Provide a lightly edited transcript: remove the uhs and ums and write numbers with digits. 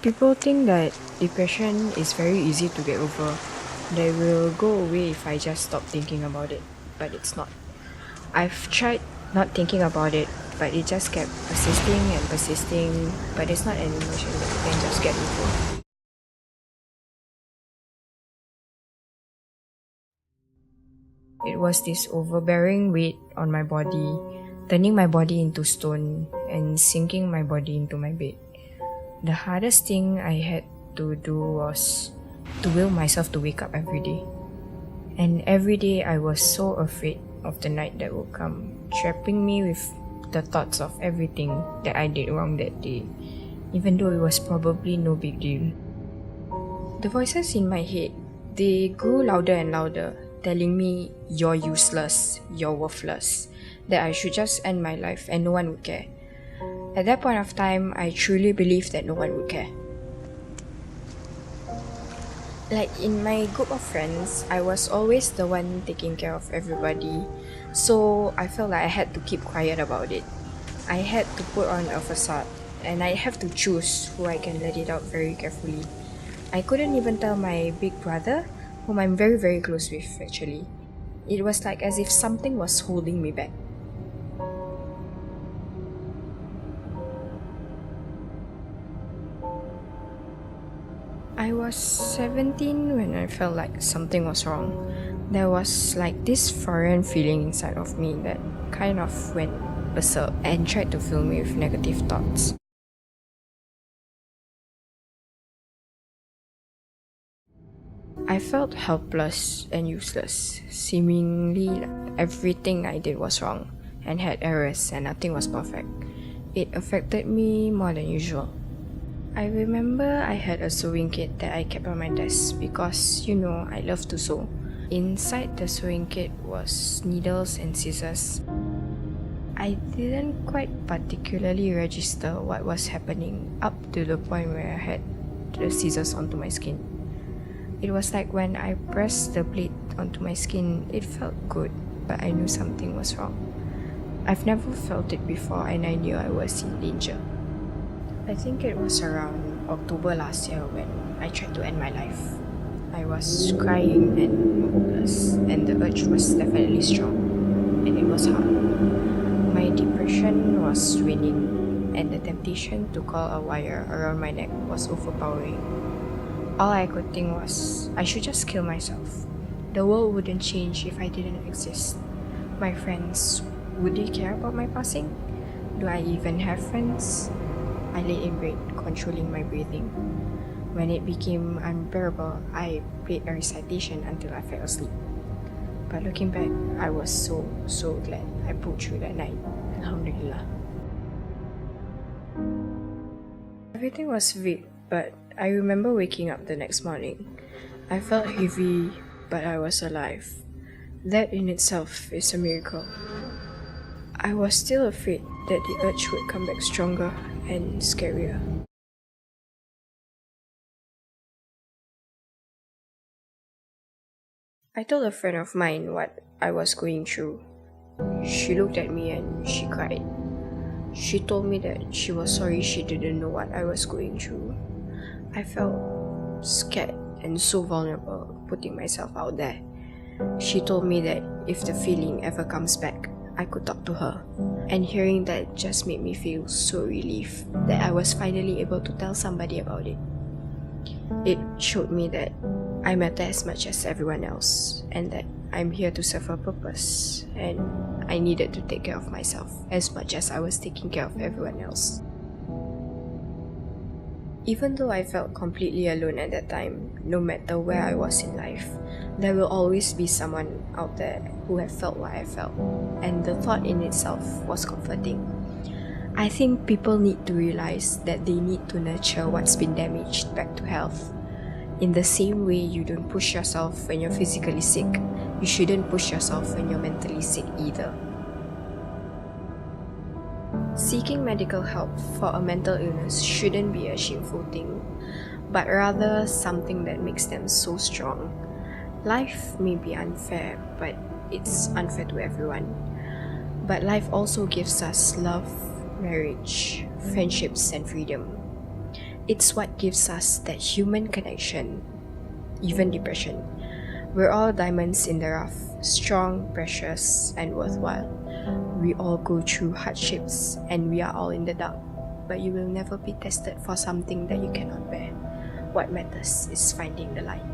People think that depression is very easy to get over. They will go away if I just stop thinking about it, but it's not. I've tried not thinking about it, but it just kept persisting and persisting, but it's not an emotion that you can just get over. It was this overbearing weight on my body, turning my body into stone and sinking my body into my bed. The hardest thing I had to do was to will myself to wake up every day. And every day I was so afraid of the night that would come, trapping me with the thoughts of everything that I did wrong that day, even though it was probably no big deal. The voices in my head, they grew louder and louder, telling me, "You're useless, you're worthless," that I should just end my life and no one would care. At that point of time, I truly believed that no one would care. Like in my group of friends, I was always the one taking care of everybody, so I felt like I had to keep quiet about it. I had to put on a facade, and I have to choose who I can let it out very carefully. I couldn't even tell my big brother, whom I'm very, very close with actually. It was like as if something was holding me back. I was 17 when I felt like something was wrong. There was like this foreign feeling inside of me that kind of went berserk and tried to fill me with negative thoughts. I felt helpless and useless. Seemingly everything I did was wrong and had errors and nothing was perfect. It affected me more than usual. I remember I had a sewing kit that I kept on my desk because, I love to sew. Inside the sewing kit was needles and scissors. I didn't quite particularly register what was happening up to the point where I had the scissors onto my skin. It was like when I pressed the blade onto my skin, it felt good, but I knew something was wrong. I've never felt it before and I knew I was in danger. I think it was around October last year when I tried to end my life. I was crying and hopeless, and the urge was definitely strong, and it was hard. My depression was winning, and the temptation to coil a wire around my neck was overpowering. All I could think was, I should just kill myself. The world wouldn't change if I didn't exist. My friends, would they care about my passing? Do I even have friends? I lay in bed, controlling my breathing. When it became unbearable, I played a recitation until I fell asleep. But looking back, I was so glad I pulled through that night. Alhamdulillah. Everything was vague, but I remember waking up the next morning. I felt heavy, but I was alive. That in itself is a miracle. I was still afraid that the urge would come back stronger and scarier. I told a friend of mine what I was going through. She looked at me and she cried. She told me that she was sorry she didn't know what I was going through. I felt scared and so vulnerable putting myself out there. She told me that if the feeling ever comes back, I could talk to her. And hearing that just made me feel so relieved that I was finally able to tell somebody about it. It showed me that I matter as much as everyone else and that I'm here to serve a purpose, and I needed to take care of myself as much as I was taking care of everyone else. Even though I felt completely alone at that time, no matter where I was in life, there will always be someone out there who have felt what I felt, and the thought in itself was comforting. I think people need to realize that they need to nurture what's been damaged back to health. In the same way you don't push yourself when you're physically sick, you shouldn't push yourself when you're mentally sick either. Seeking medical help for a mental illness shouldn't be a shameful thing, but rather something that makes them so strong. Life may be unfair, but it's unfair to everyone. But life also gives us love, marriage, friendships, and freedom. It's what gives us that human connection, even depression. We're all diamonds in the rough, strong, precious, and worthwhile. We all go through hardships and we are all in the dark, but you will never be tested for something that you cannot bear. What matters is finding the light.